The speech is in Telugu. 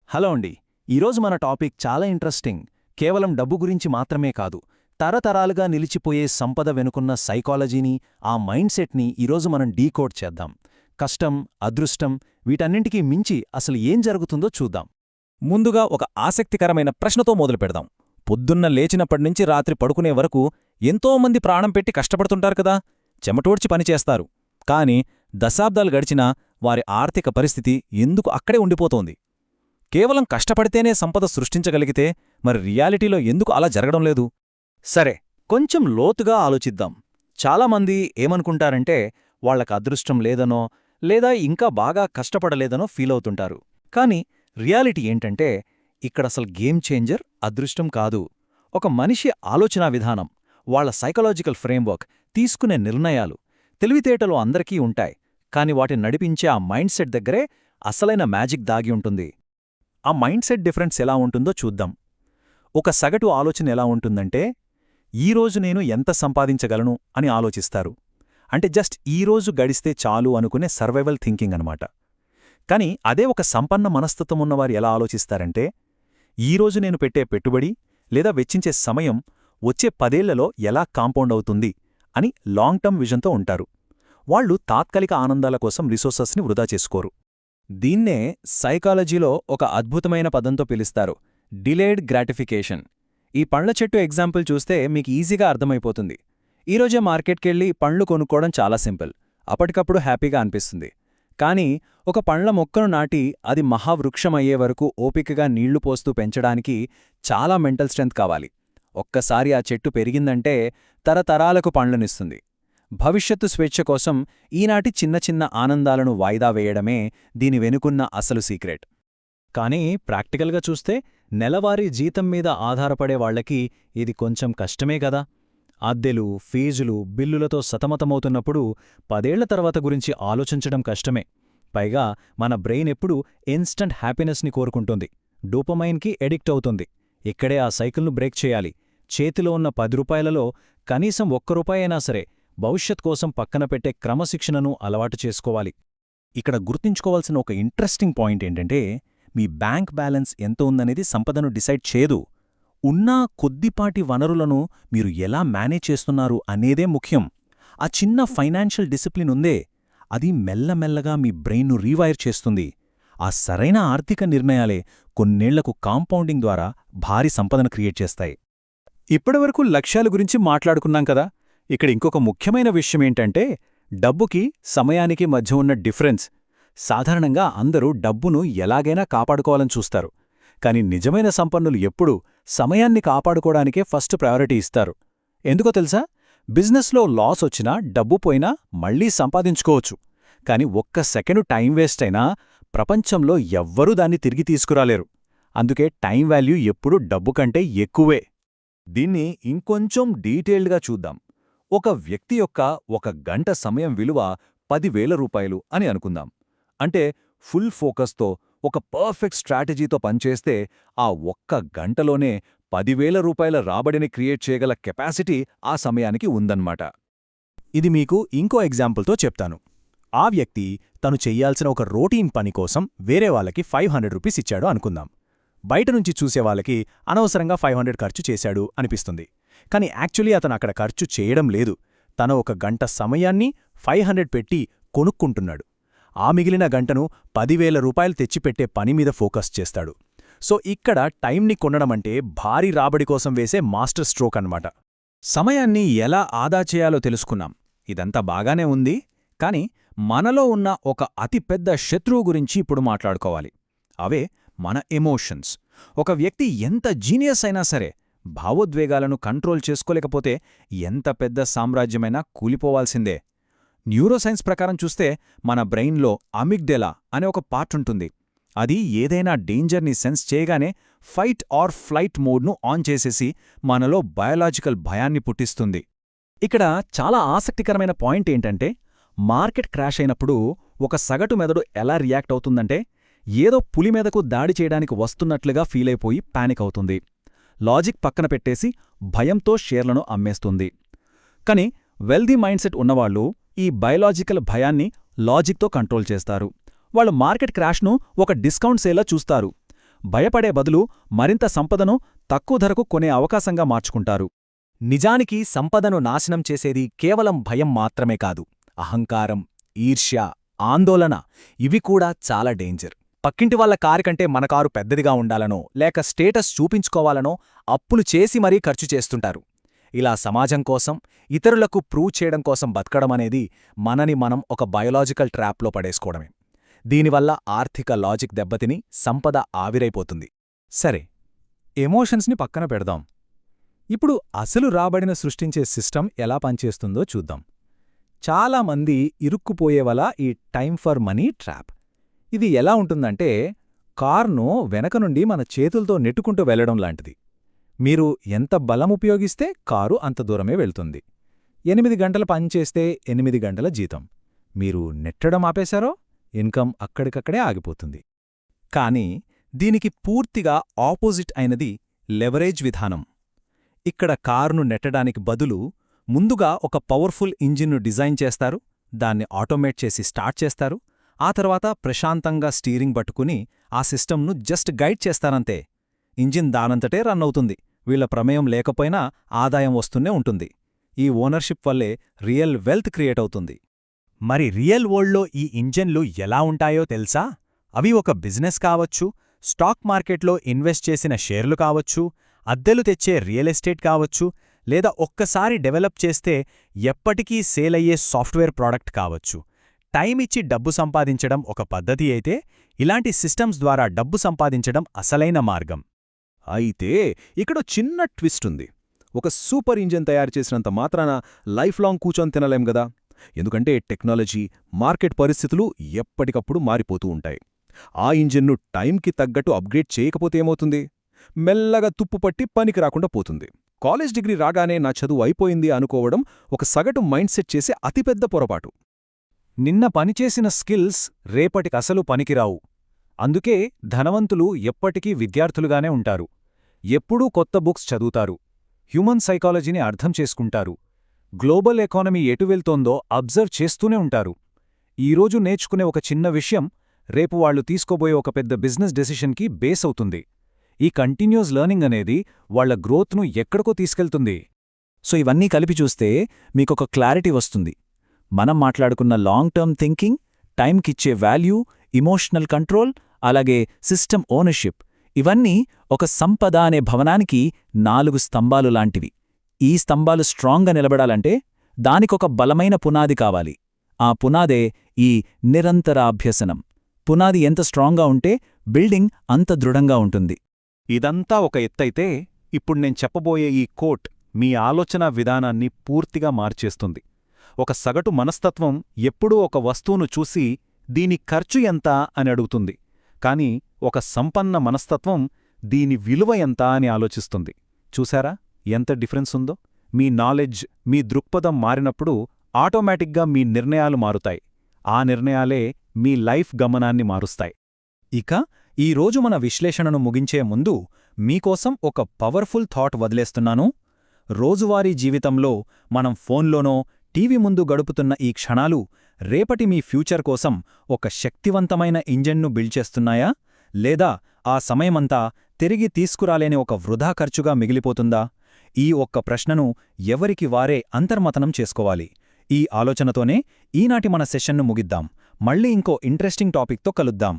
హలో అండి. ఈరోజు మన టాపిక్ చాలా ఇంట్రెస్టింగ్. కేవలం డబ్బు గురించి మాత్రమే కాదు, తరతరాలుగా నిలిచిపోయే సంపద వెనుకున్న సైకాలజీని, ఆ మైండ్ సెట్ని ఈరోజు మనం డీకోడ్ చేద్దాం. కష్టం, అదృష్టం వీటన్నింటికీ మించి అసలు ఏం జరుగుతుందో చూద్దాం. ముందుగా ఒక ఆసక్తికరమైన ప్రశ్నతో మొదలుపెడదాం. పొద్దున్న లేచినప్పటినుంచి రాత్రి పడుకునే వరకు ఎంతోమంది ప్రాణం పెట్టి కష్టపడుతుంటారు కదా, చెమటోడ్చి పనిచేస్తారు. కాని దశాబ్దాలు గడిచినా వారి ఆర్థిక పరిస్థితి ఎందుకు అక్కడే ఉండిపోతోంది? కేవలం కష్టపడితేనే సంపద సృష్టించగలిగితే మరి రియాలిటీలో ఎందుకు అలా జరగడం లేదు? సరే, కొంచెం లోతుగా ఆలోచిద్దాం. చాలామంది ఏమనుకుంటారంటే వాళ్లకు అదృష్టం లేదనో లేదా ఇంకా బాగా కష్టపడలేదనో ఫీలవుతుంటారు. కాని రియాలిటీ ఏంటంటే ఇక్కడసలు గేమ్ చేంజర్ అదృష్టం కాదు, ఒక మనిషి ఆలోచనా విధానం, వాళ్ల సైకలాజికల్ ఫ్రేమ్వర్క్, తీసుకునే నిర్ణయాలు. తెలివితేటలు అందరికీ ఉంటాయి, కాని వాటిని నడిపించే ఆ మైండ్ సెట్ దగ్గరే అసలైన మ్యాజిక్ దాగి ఉంటుంది. ఆ మైండ్ సెట్ డిఫరెన్స్ ఎలా ఉంటుందో చూద్దాం. ఒక సగటు ఆలోచన ఎలా ఉంటుందంటే, ఈరోజు నేను ఎంత సంపాదించగలను అని ఆలోచిస్తారు. అంటే జస్ట్ ఈరోజు గడిస్తే చాలు అనుకునే సర్వైవల్ థింకింగ్ అనమాట. కాని అదే ఒక సంపన్న మనస్తత్వం ఉన్నవారు ఎలా ఆలోచిస్తారంటే, ఈరోజు నేను పెట్టే పెట్టుబడి లేదా వెచ్చించే సమయం వచ్చే 10 ఏళ్లలో ఎలా కాంపౌండ్ అవుతుంది అని లాంగ్ టర్మ్ విజన్తో ఉంటారు. వాళ్లు తాత్కాలిక ఆనందాల కోసం రిసోర్సెస్ని వృధా చేసుకోరు. దీన్నే సైకాలజీలో ఒక అద్భుతమైన పదంతో పిలుస్తారు, డిలేడ్ గ్రాటిఫికేషన్. ఈ పండ్ల చెట్టు ఎగ్జాంపుల్ చూస్తే మీకు ఈజీగా అర్థమైపోతుంది. ఈరోజే మార్కెట్కెళ్ళి పండ్లు కొనుక్కోవడం చాలా సింపుల్, అప్పటికప్పుడు హ్యాపీగా అనిపిస్తుంది. కానీ ఒక పండ్ల మొక్కను నాటి అది మహావృక్షమయ్యే వరకు ఓపికగా నీళ్లు పోస్తూ పెంచడానికి చాలా మెంటల్ స్ట్రెంత్ కావాలి. ఒక్కసారి ఆ చెట్టు పెరిగిందంటే తరతరాలకు పండ్లనిస్తుంది. భవిష్యత్తు స్వేచ్ఛ కోసం ఈనాటి చిన్న చిన్న ఆనందాలను వాయిదా వేయడమే దీని వెనుకున్న అసలు సీక్రెట్. కానీ ప్రాక్టికల్గా చూస్తే నెలవారీ జీతం మీద ఆధారపడే వాళ్లకి ఇది కొంచెం కష్టమే కదా. అద్దెలు, ఫీజులు, బిల్లులతో సతమతమవుతున్నప్పుడు 10 ఏళ్ల తర్వాత గురించి ఆలోచించడం కష్టమే. పైగా మన బ్రెయిన్ ఎప్పుడూ ఇన్స్టంట్ హ్యాపీనెస్ని కోరుకుంటుంది, డోపమైన్కి ఎడిక్ట్ అవుతుంది. ఇక్కడే ఆ సైకిల్ను బ్రేక్ చేయాలి. చేతిలో ఉన్న 10 రూపాయలలో కనీసం ₹1 అయినా సరే భవిష్యత్ కోసం పక్కన పెట్టే క్రమశిక్షణను అలవాటు చేసుకోవాలి. ఇక్కడ గుర్తుంచుకోవాల్సిన ఒక ఇంట్రెస్టింగ్ పాయింట్ ఏంటంటే, మీ బ్యాంక్ బ్యాలెన్స్ ఎంత ఉందనేది సంపదను డిసైడ్ చేయదు. ఉన్నా కొద్దిపాటి వనరులను మీరు ఎలా మేనేజ్ చేస్తున్నారు అనేదే ముఖ్యం. ఆ చిన్న ఫైనాన్షియల్ డిసిప్లిన్ ఉందే, అది మెల్లమెల్లగా మీ బ్రెయిన్ను రీవైర్ చేస్తుంది. ఆ సరైన ఆర్థిక నిర్ణయాలే కొన్నేళ్లకు కాంపౌండింగ్ ద్వారా భారీ సంపదను క్రియేట్ చేస్తాయి. ఇప్పటివరకు లక్ష్యాల గురించి మాట్లాడుకున్నాం కదా, ఇక్కడ ఇంకొక ముఖ్యమైన విషయమేంటంటే డబ్బుకి సమయానికి మధ్య ఉన్న డిఫరెన్స్. సాధారణంగా అందరూ డబ్బును ఎలాగైనా కాపాడుకోవాలని చూస్తారు, కాని నిజమైన సంపన్నులు ఎప్పుడూ సమయాన్ని కాపాడుకోవడానికే ఫస్ట్ ప్రయారిటీ ఇస్తారు. ఎందుకో తెలుసా? బిజినెస్లో లాస్ వచ్చినా, డబ్బు పోయినా మళ్లీ సంపాదించుకోవచ్చు. కాని ఒక్క సెకండు టైం వేస్ట్ అయినా ప్రపంచంలో ఎవ్వరూ దాన్ని తిరిగి తీసుకురాలేరు. అందుకే టైం వాల్యూ ఎప్పుడూ డబ్బు కంటే ఎక్కువే. దీన్ని ఇంకొంచెం డీటెయిల్డ్గా చూద్దాం. ఒక వ్యక్తి యొక్క 1 గంట సమయం విలువ 10,000 రూపాయలు అని అనుకుందాం. అంటే ఫుల్ ఫోకస్తో ఒక పర్ఫెక్ట్ స్ట్రాటజీతో పనిచేస్తే ఆ 1 గంటలోనే 10,000 రూపాయల రాబడిని క్రియేట్ చేయగల కెపాసిటీ ఆ సమయానికి ఉందన్నమాట. ఇది మీకు ఇంకో ఎగ్జాంపుల్తో చెప్తాను. ఆ వ్యక్తి తను చెయ్యాల్సిన ఒక రొటీన్ పని కోసం వేరే వాళ్ళకి 500 రూపీస్ ఇచ్చాడు అనుకుందాం. బయటనుంచి చూసేవాళ్ళకి అనవసరంగా 500 ఖర్చు చేశాడు అనిపిస్తుంది. కాని యాక్చువల్లీ అతను అక్కడ ఖర్చు చేయడం లేదు, తన 1 గంట సమయాన్ని 500 పెట్టి కొనుక్కుంటున్నాడు. ఆ మిగిలిన గంటను 10,000 రూపాయలు తెచ్చిపెట్టే పనిమీద ఫోకస్ చేస్తాడు. సో ఇక్కడ టైంని కొనడమంటే భారీ రాబడి కోసం వేసే మాస్టర్ స్ట్రోక్ అన్నమాట. సమయాన్ని ఎలా ఆదా చేయాలో తెలుసుకున్నాం, ఇదంతా బాగానే ఉంది. కాని మనలో ఉన్న ఒక అతిపెద్ద శత్రువు గురించి ఇప్పుడు మాట్లాడుకోవాలి. అవే మన ఎమోషన్స్. ఒక వ్యక్తి ఎంత జీనియస్ అయినా సరే భావోద్వేగాలను కంట్రోల్ చేసుకోలేకపోతే ఎంత పెద్ద సామ్రాజ్యమైనా కూలిపోవాల్సిందే. న్యూరోసైన్స్ ప్రకారం చూస్తే మన బ్రెయిన్లో అమిగ్డెలా అనే ఒక పార్ట్ ఉంటుంది. అది ఏదైనా డేంజర్ని సెన్స్ చేయగానే ఫైట్ ఆర్ ఫ్లైట్ మోడ్ను ఆన్ చేసేసి మనలో బయాలజికల్ భయాన్ని పుట్టిస్తుంది. ఇక్కడ చాలా ఆసక్తికరమైన పాయింట్ ఏంటంటే, మార్కెట్ క్రాష్ అయినప్పుడు ఒక సగటు మెదడు ఎలా రియాక్ట్ అవుతుందంటే, ఏదో పులి మీదకు దాడి చేయడానికి వస్తున్నట్లుగా ఫీలైపోయి పానిక్ అవుతుంది. లాజిక్ పక్కన పెట్టేసి భయంతో షేర్లను అమ్మేస్తుంది. కాని వెల్దీ మైండ్సెట్ ఉన్నవాళ్లు ఈ బయలాజికల్ భయాన్ని లాజిక్తో కంట్రోల్ చేస్తారు. వాళ్ళు మార్కెట్ క్రాష్ను ఒక డిస్కౌంట్ సేల్లా చూస్తారు. భయపడే బదులు మరింత సంపదను తక్కువ ధరకు కొనే అవకాశంగా మార్చుకుంటారు. నిజానికి సంపదను నాశనం చేసేది కేవలం భయం మాత్రమే కాదు. అహంకారం, ఈర్ష్య, ఆందోళన ఇవి కూడా చాలా డేంజర్. పక్కింటి వాళ్ళ కారు కంటే మన కారు పెద్దదిగా ఉండాలనో లేక స్టేటస్ చూపించుకోవాలనో అప్పులు చేసి మరీ ఖర్చు చేస్తుంటారు. ఇలా సమాజం కోసం, ఇతరులకు ప్రూవ్ చేయడం కోసం బతకడమనేది మనని మనం ఒక బయోలాజికల్ ట్రాప్లో పడేసుకోవడమే. దీనివల్ల ఆర్థిక లాజిక్ దెబ్బతిని సంపద ఆవిరైపోతుంది. సరే, ఎమోషన్స్ని పక్కన పెడదాం. ఇప్పుడు అసలు రాబడిని సృష్టించే సిస్టమ్ ఎలా పనిచేస్తుందో చూద్దాం. చాలామంది ఇరుక్కుపోయేవలా ఈ టైమ్ ఫర్ మనీ ట్రాప్. ఇది ఎలా ఉంటుందంటే, కార్ను వెనక నుండి మన చేతులతో నెట్టుకుంటూ వెళ్లడం లాంటిది. మీరు ఎంత బలం ఉపయోగిస్తే కారు అంత దూరమే వెళ్తుంది. 8 గంటల పనిచేస్తే 8 గంటల జీతం. మీరు నెట్టడం ఆపేశారో ఇన్కమ్ అక్కడికక్కడే ఆగిపోతుంది. కానీ దీనికి పూర్తిగా ఆపోజిట్ అయినది లెవరేజ్ విధానం. ఇక్కడ కారును నెట్టడానికి బదులు ముందుగా ఒక పవర్ఫుల్ ఇంజిన్ను డిజైన్ చేస్తారు, దాన్ని ఆటోమేట్ చేసి స్టార్ట్ చేస్తారు, ఆ తర్వాత ప్రశాంతంగా స్టీరింగ్ పట్టుకుని ఆ సిస్టమ్ను జస్ట్ గైడ్ చేస్తారంతే. ఇంజిన్ దానంతటే రన్ అవుతుంది. వీళ్ల ప్రమేయం లేకపోయినా ఆదాయం వస్తూనే ఉంటుంది. ఈ ఓనర్షిప్ వల్లే రియల్ వెల్త్ క్రియేట్ అవుతుంది. మరి రియల్ వరల్డ్లో ఈ ఇంజన్లు ఎలా ఉంటాయో తెలుసా? అవి ఒక బిజినెస్ కావచ్చు, స్టాక్ మార్కెట్లో ఇన్వెస్ట్ చేసిన షేర్లు కావచ్చు, అద్దెలు తెచ్చే రియల్ ఎస్టేట్ కావచ్చు, లేదా ఒక్కసారి డెవలప్ చేస్తే ఎప్పటికీ సేల్ అయ్యే సాఫ్ట్వేర్ ప్రాడక్ట్ కావచ్చు. టైమిచ్చి డబ్బు సంపాదించడం ఒక పద్ధతి అయితే, ఇలాంటి సిస్టమ్స్ ద్వారా డబ్బు సంపాదించడం అసలైన మార్గం. అయితే ఇక్కడో చిన్న ట్విస్ట్ ఉంది. ఒక సూపర్ ఇంజిన్ తయారు చేసినంత మాత్రాన లైఫ్ లాంగ్ కూచొని తినలేం గదా. ఎందుకంటే టెక్నాలజీ, మార్కెట్ పరిస్థితులు ఎప్పటికప్పుడు మారిపోతూ ఉంటాయి. ఆ ఇంజిన్ను టైంకి తగ్గట్టు అప్గ్రేడ్ చేయకపోతే ఏమవుతుంది? మెల్లగా తుప్పుపట్టి పనికి రాకుండా పోతుంది. కాలేజ్ డిగ్రీ రాగానే నా చదువు అయిపోయింది అనుకోవడం ఒక సగటు మైండ్ సెట్ చేసే అతిపెద్ద పొరపాటు. నిన్న పనిచేసిన స్కిల్స్ రేపటికసలు పనికిరావు. అందుకే ధనవంతులు ఎప్పటికీ విద్యార్థులుగానే ఉంటారు. ఎప్పుడూ కొత్త బుక్స్ చదువుతారు, హ్యూమన్ సైకాలజీని అర్థం చేసుకుంటారు, గ్లోబల్ ఎకానమీ ఎటు వెళ్తోందో అబ్జర్వ్ చేస్తూనే ఉంటారు. ఈరోజు నేర్చుకునే ఒక చిన్న విషయం రేపు వాళ్లు తీసుకోబోయే ఒక పెద్ద బిజినెస్ డెసిషన్కి బేస్ అవుతుంది. ఈ కంటిన్యూస్ లెర్నింగ్ అనేది వాళ్ల గ్రోత్ను ఎక్కడికో తీసుకెళ్తుంది. సో ఇవన్నీ కలిపి చూస్తే మీకొక క్లారిటీ వస్తుంది. మనం మాట్లాడుకున్న లాంగ్ టర్మ్ థింకింగ్, టైంకిచ్చే వాల్యూ, ఇమోషనల్ కంట్రోల్, అలాగే సిస్టమ్ ఓనర్షిప్ ఇవన్నీ ఒక సంపద అనే భవనానికి 4 స్తంభాలు లాంటివి. ఈ స్తంభాలు స్ట్రాంగ్గా నిలబడాలంటే దానికొక బలమైన పునాది కావాలి. ఆ పునాదే ఈ నిరంతర అభ్యసనం. పునాది ఎంత స్ట్రాంగ్గా ఉంటే బిల్డింగ్ అంత దృఢంగా ఉంటుంది. ఇదంతా ఒక ఎత్తైతే, ఇప్పుడు నేను చెప్పబోయే ఈ కోట్ మీ ఆలోచనా విధానాన్ని పూర్తిగా మార్చేస్తుంది. ఒక సగటు మనస్తత్వం ఎప్పుడూ ఒక వస్తువును చూసి దీని ఖర్చు ఎంత అని అడుగుతుంది. కాని ఒక సంపన్న మనస్తత్వం దీని విలువ ఎంత అని ఆలోచిస్తుంది. చూశారా ఎంత డిఫరెన్స్ ఉందో? మీ నాలెడ్జ్, మీ దృక్పథం మారినప్పుడు ఆటోమేటిక్గా మీ నిర్ణయాలు మారుతాయి. ఆ నిర్ణయాలే మీ లైఫ్ గమనాన్ని మారుస్తాయి. ఇక ఈరోజు మన విశ్లేషణను ముగించే ముందు మీకోసం ఒక పవర్ఫుల్ థాట్ వదిలేస్తున్నాను. రోజువారీ జీవితంలో మనం ఫోన్లోనో టీవీ ముందు గడుపుతున్న ఈ క్షణాలు రేపటి మీ ఫ్యూచర్ కోసం ఒక శక్తివంతమైన ఇంజన్ను బిల్డ్ చేస్తున్నాయా? లేదా ఆ సమయమంతా తిరిగి తీసుకురాలేని ఒక వృధా ఖర్చుగా మిగిలిపోతుందా? ఈ ఒక్క ప్రశ్నను ఎవరికి వారే అంతర్మతనం చేసుకోవాలి. ఈ ఆలోచనతోనే ఈనాటి మన సెషన్ను ముగిద్దాం. మళ్ళీ ఇంకో ఇంట్రెస్టింగ్ టాపిక్తో కలుద్దాం.